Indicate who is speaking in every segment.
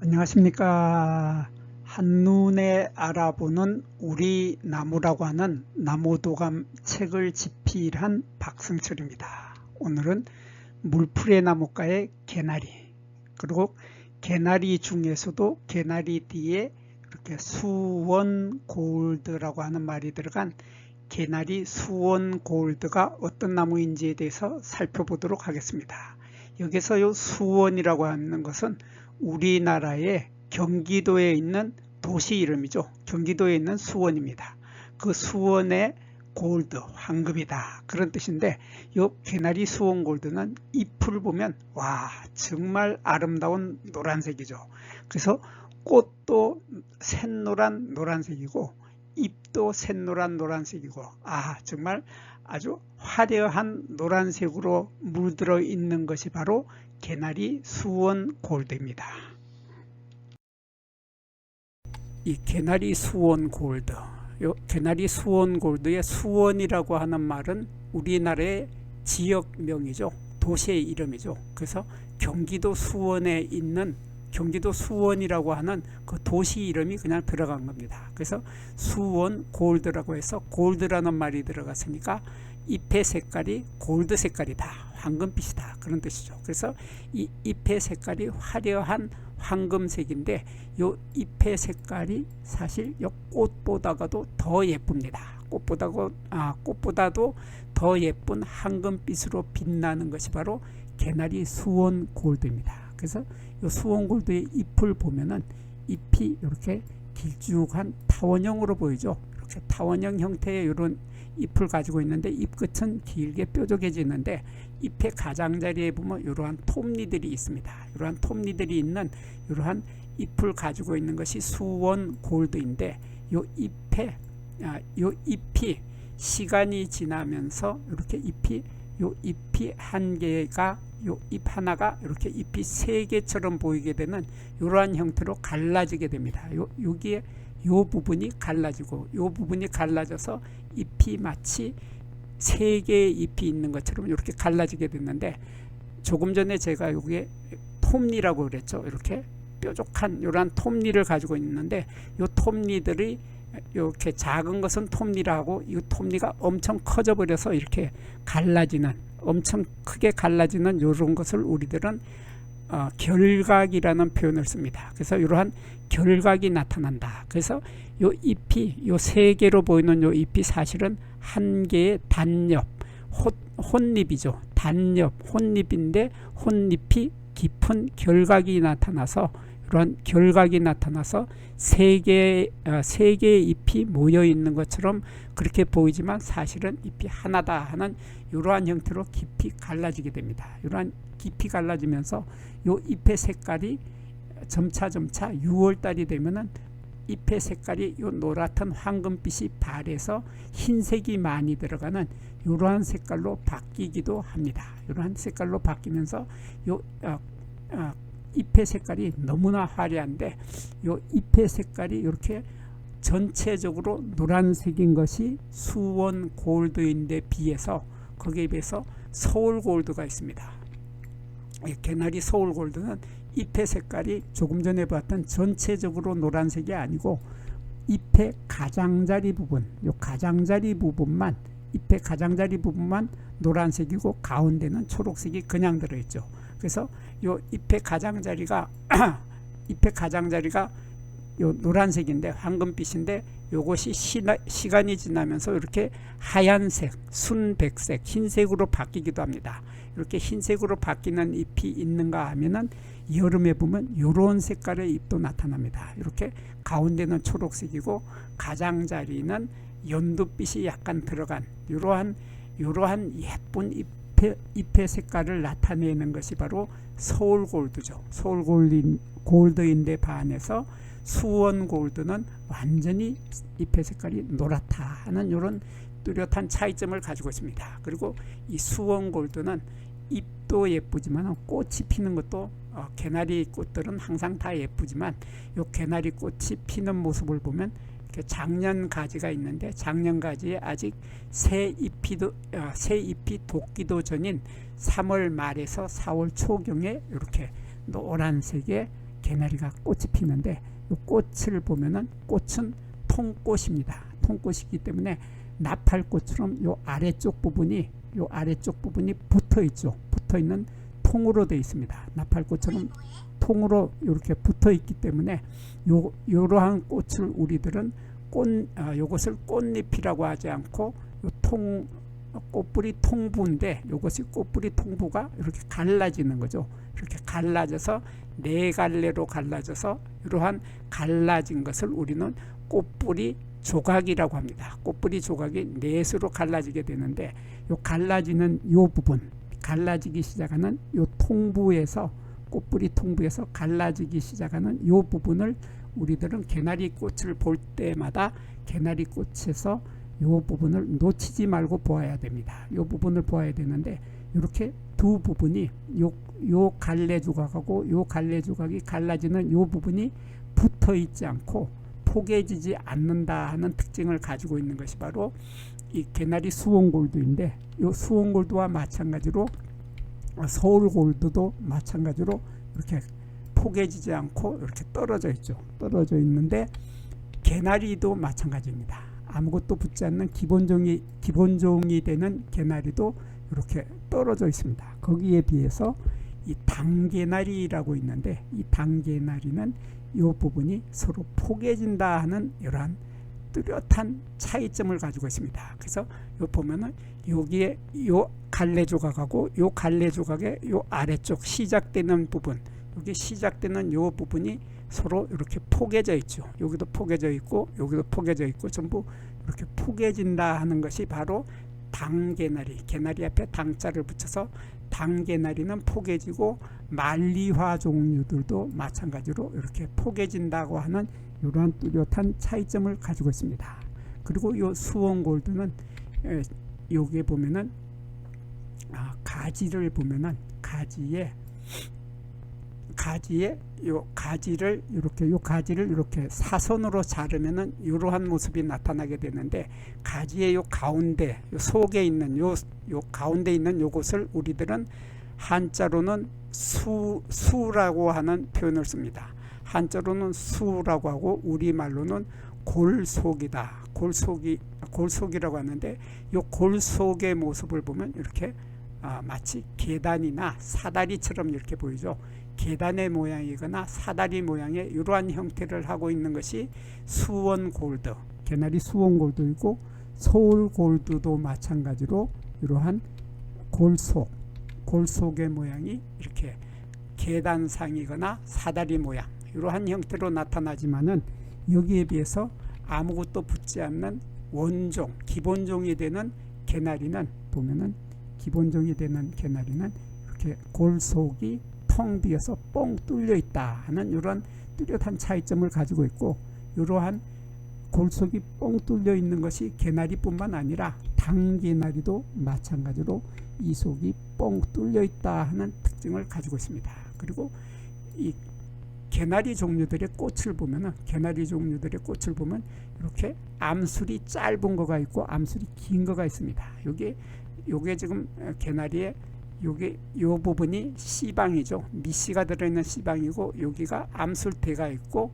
Speaker 1: 안녕하십니까. 한눈에 알아보는 우리 나무라고 하는 나무도감 책을 집필한 박승철입니다. 오늘은 물풀의 나무가의 개나리, 그리고 개나리 중에서도 개나리 뒤에 이렇게 수원 골드라고 하는 말이 들어간 개나리 수원 골드가 어떤 나무인지에 대해서 살펴보도록 하겠습니다. 여기서 이 수원이라고 하는 것은 우리나라의 경기도에 있는 도시 이름이죠. 경기도에 있는 수원입니다. 그 수원의 골드, 황금이다, 그런 뜻인데, 이 개나리 수원 골드는 잎을 보면 와, 정말 아름다운 노란색이죠. 그래서 꽃도 샛노란 노란색이고 잎도 샛노란 노란색이고, 정말 아주 화려한 노란색으로 물들어 있는 것이 바로 개나리 수원 골드입니다. 이 개나리 수원 골드, 요 개나리 수원 골드의 수원이라고 하는 말은 우리나라의 지역명이죠. 도시의 이름이죠. 그래서 경기도 수원에 있는 경기도 수원이라고 하는 그 도시 이름이 그냥 들어간 겁니다. 그래서 수원 골드라고 해서 골드라는 말이 들어갔으니까 잎의 색깔이 골드 색깔이다, 황금빛이다, 그런 뜻이죠. 그래서 이 잎의 색깔이 화려한 황금색인데, 이 잎의 색깔이 사실 이 꽃보다도 더 예쁩니다. 꽃보다도 더 예쁜 황금빛으로 빛나는 것이 바로 개나리 수원 골드입니다. 그래서 이 수원 골드의 잎을 보면은 잎이 이렇게 길쭉한 타원형으로 보이죠. 이렇게 타원형 형태의 이런 잎을 가지고 있는데, 잎 끝은 길게 뾰족해지는데, 잎의 가장자리에 보면 이러한 톱니들이 있습니다. 이러한 톱니들이 있는 이러한 잎을 가지고 있는 것이 수원 골드인데, 요 잎이 시간이 지나면서 이렇게 잎이 한 개가, 요 잎 하나가 이렇게 잎이 세 개처럼 보이게 되는 이러한 형태로 갈라지게 됩니다. 여기에 요 부분이 갈라지고 요 부분이 갈라져서 잎이 마치 세 개의 잎이 있는 것처럼 이렇게 갈라지게 됐는데, 조금 전에 제가 여기에 톱니라고 그랬죠. 이렇게 뾰족한 이러한 톱니를 가지고 있는데, 이 톱니들이 이렇게 작은 것은 톱니라고, 이 톱니가 엄청 커져 버려서 이렇게 갈라지는, 엄청 크게 갈라지는 이런 것을 우리들은 결각이라는 표현을 씁니다. 그래서 이러한 결각이 나타난다. 그래서 요 잎이, 요 세 개로 보이는 요 잎이 사실은 한 개의 단엽, 혼잎이죠. 단엽, 혼잎인데, 혼잎이 깊은 결각이 나타나서, 이러한 결각이 나타나서 세 개의 잎이 모여 있는 것처럼 그렇게 보이지만 사실은 잎이 하나다 하는 이러한 형태로 깊이 갈라지게 됩니다. 이러한 깊이 갈라지면서 요 잎의 색깔이 점차 6월달이 되면은 잎의 색깔이 요 노랗던 황금빛이 발해서 흰색이 많이 들어가는 이러한 색깔로 바뀌기도 합니다. 이러한 색깔로 바뀌면서 요 잎의 색깔이 너무나 화려한데, 요 잎의 색깔이 이렇게 전체적으로 노란색인 것이 수원 골드인데 비해서, 거기에 비해서 서울 골드가 있습니다. 개나리 서울 골드는 잎의 색깔이 조금 전에 봤던 전체적으로 노란색이 아니고, 잎의 가장자리 부분, 요 가장자리 부분만, 잎의 가장자리 부분만 노란색이고 가운데는 초록색이 그냥 들어있죠. 그래서 요 잎의 가장자리가 요 노란색인데, 황금빛인데, 요것이 시간이 지나면서 이렇게 하얀색, 순백색, 흰색으로 바뀌기도 합니다. 이렇게 흰색으로 바뀌는 잎이 있는가 하면은 여름에 보면 이런 색깔의 잎도 나타납니다. 이렇게 가운데는 초록색이고 가장자리는 연두빛이 약간 들어간 이러한 예쁜 잎의 색깔을 나타내는 것이 바로 서울 골드죠. 서울 골드인데 반해서 수원 골드는 완전히 잎의 색깔이 노랗다 하는 이런 뚜렷한 차이점을 가지고 있습니다. 그리고 이 수원 골드는 잎도 예쁘지만 꽃이 피는 것도, 개나리 꽃들은 항상 다 예쁘지만 이 개나리 꽃이 피는 모습을 보면 이렇게 작년 가지가 있는데, 작년 가지에 아직 새 잎이 돋기도 전인 3월 말에서 4월 초경에 이렇게 노란색의 개나리가 꽃이 피는데 이 꽃을 보면은 꽃은 통꽃입니다. 통꽃이기 때문에 나팔꽃처럼 요 아래쪽 부분이 붙어 있죠. 붙어 있는 통으로 되어 있습니다. 나팔꽃처럼 통으로 이렇게 붙어 있기 때문에 요러한 꽃을 우리들은 요것을 꽃잎이라고 하지 않고 꽃뿌리 통부인데, 요것이 꽃뿌리 통부가 이렇게 갈라지는 거죠. 이렇게 갈라져서 네 갈래로 갈라져서 이러한 갈라진 것을 우리는 꽃뿌리 조각이라고 합니다. 꽃뿌리 조각이 넷으로 갈라지게 되는데, 요 갈라지는 요 부분, 갈라지기 시작하는 요 통부에서, 꽃뿌리 통부에서 갈라지기 시작하는 요 부분을 우리들은 개나리 꽃을 볼 때마다 개나리 꽃에서 요 부분을 놓치지 말고 보아야 됩니다. 요 부분을 보아야 되는데, 이렇게 두 부분이 요 갈래 조각하고 요 갈래 조각이 갈라지는 요 부분이 붙어 있지 않고 포개지지 않는다 하는 특징을 가지고 있는 것이 바로 이 개나리 수원골드인데, 이 수원골드와 마찬가지로 서울골드도 마찬가지로 이렇게 포개지지 않고 이렇게 떨어져 있죠. 떨어져 있는데, 개나리도 마찬가지입니다. 아무것도 붙지 않는 기본종이 되는 개나리도 이렇게 떨어져 있습니다. 거기에 비해서 이 당개나리라고 있는데, 이 당개나리는 이 부분이 서로 포개진다 하는 이러한 뚜렷한 차이점을 가지고 있습니다. 그래서 요 보면은 여기에 요 갈래 조각하고 요 갈래 조각의 요 아래쪽 시작되는 부분, 여기 시작되는 요 부분이 서로 이렇게 포개져 있죠. 여기도 포개져 있고 여기도 포개져 있고 전부 이렇게 포개진다 하는 것이 바로 당개나리, 개나리 앞에 당자를 붙여서 당개나리는 포개지고 말리화 종류들도 마찬가지로 이렇게 포개진다고 하는 이러한 뚜렷한 차이점을 가지고 있습니다. 그리고 이 수원골드는 여기에 보면은 가지를 보면은 가지에 요 가지를 이렇게 사선으로 자르면은 이러한 모습이 나타나게 되는데, 가지의 요 가운데 요 속에 있는 요 가운데 있는 요것을 우리들은 한자로는 수라고 하는 표현을 씁니다. 한자로는 수라고 하고 우리말로는 골속이다. 골속이라고 하는데, 요 골속의 모습을 보면 이렇게 마치 계단이나 사다리처럼 이렇게 보이죠. 계단의 모양이거나 사다리 모양의 이러한 형태를 하고 있는 것이 수원골드, 개나리 수원골드이고, 서울골드도 마찬가지로 이러한 골속의 모양이 이렇게 계단상이거나 사다리 모양 이러한 형태로 나타나지만은, 여기에 비해서 아무것도 붙지 않는 원종, 기본종이 되는 개나리는 보면은, 기본종이 되는 개나리는 이렇게 골속이 텅 비어서 뻥 뚫려 있다 하는 이런 뚜렷한 차이점을 가지고 있고, 이러한 골속이 뻥 뚫려 있는 것이 개나리뿐만 아니라 당개나리도 마찬가지로 이 속이 뻥 뚫려 있다 하는 특징을 가지고 있습니다. 그리고 이 개나리 종류들의 꽃을 보면은, 이렇게 암술이 짧은 거가 있고 암술이 긴 거가 있습니다. 요게 지금 개나리의 요 부분이 씨방이죠. 밑씨가 들어있는 씨방이고, 여기가 암술대가 있고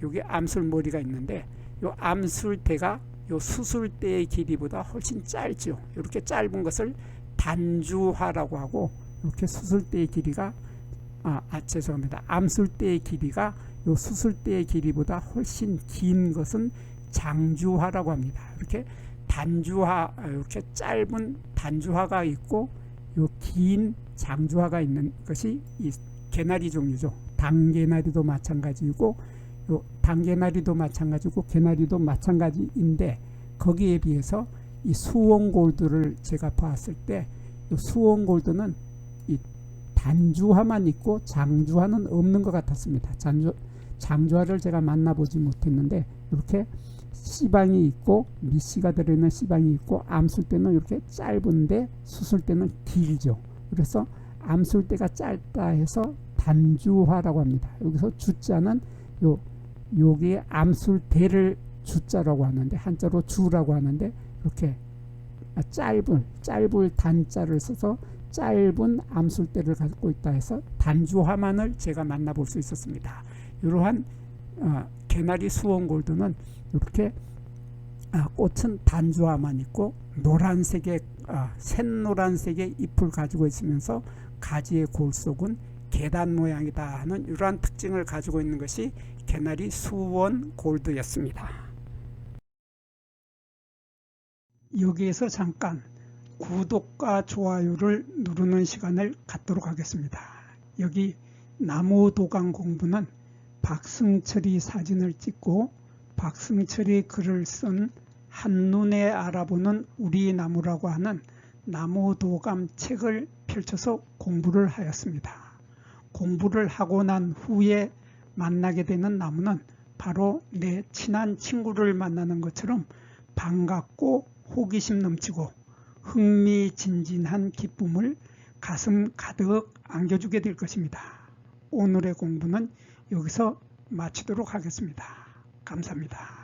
Speaker 1: 여기 암술머리가 있는데, 요 암술대가 요 수술대의 길이보다 훨씬 짧죠. 이렇게 짧은 것을 단주화라고 하고, 이렇게 수술대의 길이가 죄송합니다. 암술대의 길이가 요 수술대의 길이보다 훨씬 긴 것은 장주화라고 합니다. 이렇게 단주화, 이렇게 짧은 단주화가 있고 요 긴 장주화가 있는 것이 이 개나리 종류죠. 당개나리도 마찬가지고, 요 당개나리도 마찬가지고 개나리도 마찬가지인데, 거기에 비해서 이 수원골드를 제가 봤을 때, 이 수원골드는 이 단주화만 있고 장주화는 없는 것 같았습니다. 장주화를 제가 만나보지 못했는데, 이렇게 씨방이 있고 밑씨가 들어있는 씨방이 있고, 암술대는 이렇게 짧은데 수술대는 길죠. 그래서 암술대가 짧다 해서 단주화라고 합니다. 여기서 주자는 여기에 암술대를 주자라고 하는데, 한자로 주라고 하는데, 이렇게 짧을 단자를 써서 짧은 암술대를 갖고 있다 해서 단주화만을 제가 만나볼 수 있었습니다. 이러한 개나리 수원 골드는 이렇게 꽃은 단주화만 있고 노란색의 샛노란색의 잎을 가지고 있으면서 가지의 골속은 계단 모양이다 하는 이러한 특징을 가지고 있는 것이 개나리 수원 골드였습니다. 여기에서 잠깐 구독과 좋아요를 누르는 시간을 갖도록 하겠습니다. 여기 나무도감 공부는 박승철이 사진을 찍고 박승철이 글을 쓴 한눈에 알아보는 우리 나무라고 하는 나무도감 책을 펼쳐서 공부를 하였습니다. 공부를 하고 난 후에 만나게 되는 나무는 바로 내 친한 친구를 만나는 것처럼 반갑고 호기심 넘치고 흥미진진한 기쁨을 가슴 가득 안겨주게 될 것입니다. 오늘의 공부는 여기서 마치도록 하겠습니다. 감사합니다.